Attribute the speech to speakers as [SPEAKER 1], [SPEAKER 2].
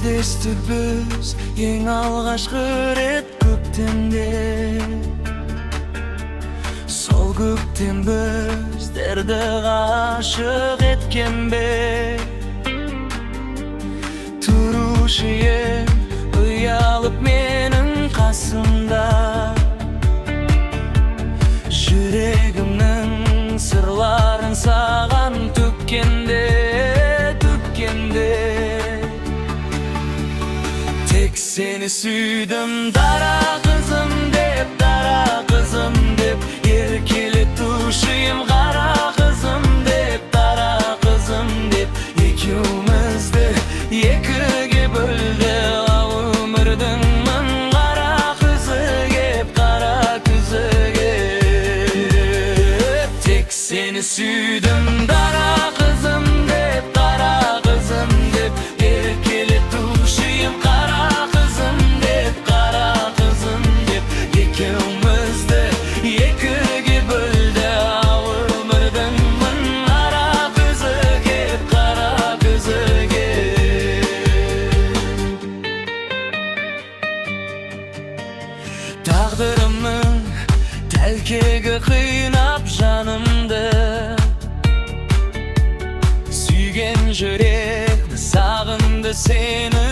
[SPEAKER 1] Кездестік біз ең алғашқы рет көктемде. Сол көктем біздерді ғашық еткен бе? Тұрушы ем ұялып менің қасымда, жүрегімнің сырларын саған төккенде. Тек сені сүйдім, дара қызым деп, дара қызым деп, еркелетуші ем қара қызым деп, дара қызым деп. Екеумізді екіге бөлді ау өмірдің мың қара күзі кеп, қара күзі кеп. Тек сені сүйдім, дара қызым деп, дара қызым деп, еркелетуші ем қара қызым деп, қара қызым деп. Екеумізді екіге бөлді ау өмірдің мың қара күзі кеп, қара күзі кеп. Тағдырымның тәлкегі қинап жанымды, сүйген жүрек сағынды сені.